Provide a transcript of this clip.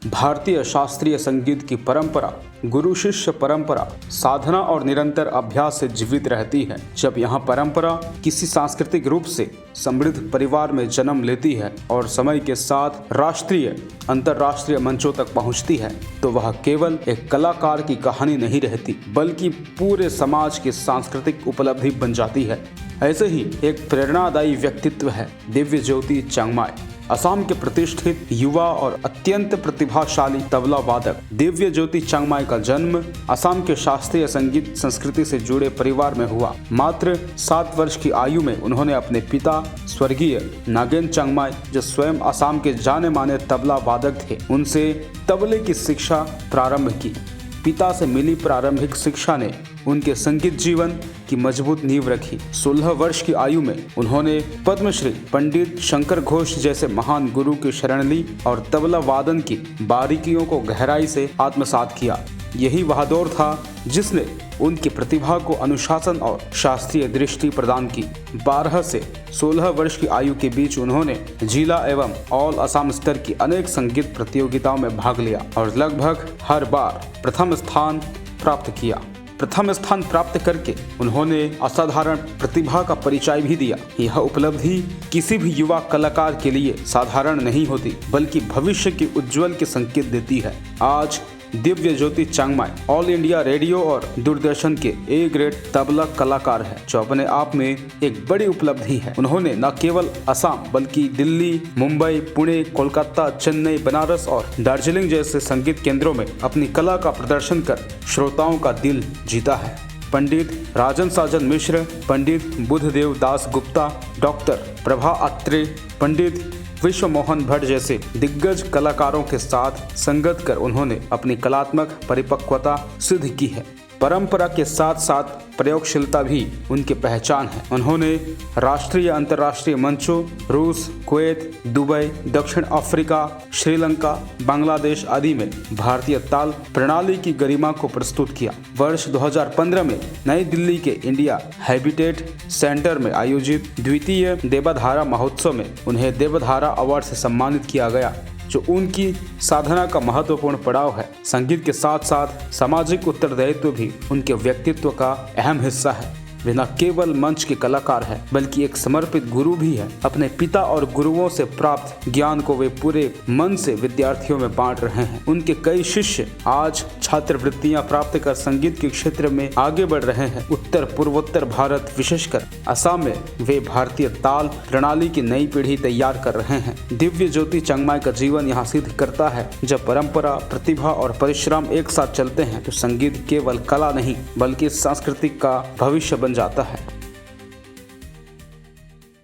भारतीय शास्त्रीय संगीत की परंपरा गुरु शिष्य परंपरा साधना और निरंतर अभ्यास से जीवित रहती है। जब यह परंपरा किसी सांस्कृतिक रूप से समृद्ध परिवार में जन्म लेती है और समय के साथ राष्ट्रीय अंतर्राष्ट्रीय मंचों तक पहुंचती है, तो वह केवल एक कलाकार की कहानी नहीं रहती, बल्कि पूरे समाज की सांस्कृतिक उपलब्धि बन जाती है। ऐसे ही एक प्रेरणादायी व्यक्तित्व है दिव्य ज्योति चांगमाई। असम के प्रतिष्ठित युवा और अत्यंत प्रतिभाशाली तबला वादक दिव्य ज्योति चांगमाई का जन्म असम के शास्त्रीय संगीत संस्कृति से जुड़े परिवार में हुआ। मात्र 7 वर्ष की आयु में उन्होंने अपने पिता स्वर्गीय नागेन चांगमाई, जो स्वयं असम के जाने माने तबला वादक थे, उनसे तबले की शिक्षा प्रारंभ की। पिता से मिली प्रारंभिक शिक्षा ने उनके संगीत जीवन की मजबूत नींव रखी। 16 वर्ष की आयु में उन्होंने पद्मश्री पंडित शंकर घोष जैसे महान गुरु की शरण ली और तबला वादन की बारीकियों को गहराई से आत्मसात किया। यही वह दौर था जिसने उनकी प्रतिभा को अनुशासन और शास्त्रीय दृष्टि प्रदान की। 12 से 16 वर्ष की आयु के बीच उन्होंने जिला एवं ऑल असम स्तर की अनेक संगीत प्रतियोगिताओं में भाग लिया और लगभग हर बार प्रथम स्थान प्राप्त किया। प्रथम स्थान प्राप्त करके उन्होंने असाधारण प्रतिभा का परिचय भी दिया। यह उपलब्धि किसी भी युवा कलाकार के लिए साधारण नहीं होती, बल्कि भविष्य के उज्जवल के संकेत देती है। आज दिव्य ज्योति चांगमाई ऑल इंडिया रेडियो और दूरदर्शन के ए ग्रेड तबला कलाकार है, जो अपने आप में एक बड़ी उपलब्धि है। उन्होंने न केवल असम बल्कि दिल्ली, मुंबई, पुणे, कोलकाता, चेन्नई, बनारस और दार्जिलिंग जैसे संगीत केंद्रों में अपनी कला का प्रदर्शन कर श्रोताओं का दिल जीता है। पंडित राजन साजन मिश्र, पंडित बुद्धदेव दास गुप्ता, डॉक्टर प्रभा अत्रे, पंडित विश्व मोहन भट्ट जैसे दिग्गज कलाकारों के साथ संगत कर उन्होंने अपनी कलात्मक परिपक्वता सिद्ध की है। परंपरा के साथ साथ प्रयोगशीलता भी उनकी पहचान है। उन्होंने राष्ट्रीय अंतर्राष्ट्रीय मंचों रूस, कुवैत, दुबई, दक्षिण अफ्रीका, श्रीलंका, बांग्लादेश आदि में भारतीय ताल प्रणाली की गरिमा को प्रस्तुत किया। वर्ष 2015 में नई दिल्ली के इंडिया हैबिटेट सेंटर में आयोजित द्वितीय देवधारा महोत्सव में उन्हें देवधारा अवार्ड से सम्मानित किया गया, जो उनकी साधना का महत्वपूर्ण पड़ाव है। संगीत के साथ साथ सामाजिक उत्तरदायित्व भी उनके व्यक्तित्व का अहम हिस्सा है। वे न केवल मंच के कलाकार हैं, बल्कि एक समर्पित गुरु भी है। अपने पिता और गुरुओं से प्राप्त ज्ञान को वे पूरे मन से विद्यार्थियों में बांट रहे हैं। उनके कई शिष्य आज छात्रवृत्तियां प्राप्त कर संगीत के क्षेत्र में आगे बढ़ रहे हैं। उत्तर पूर्वोत्तर भारत, विशेषकर असम में वे भारतीय ताल प्रणाली की नई पीढ़ी तैयार कर रहे हैं। दिव्य ज्योति चांगमाई का जीवन यहाँ सिद्ध करता है, जब परंपरा, प्रतिभा और परिश्रम एक साथ चलते हैं तो संगीत केवल कला नहीं, बल्कि संस्कृति का भविष्य बन जाता है।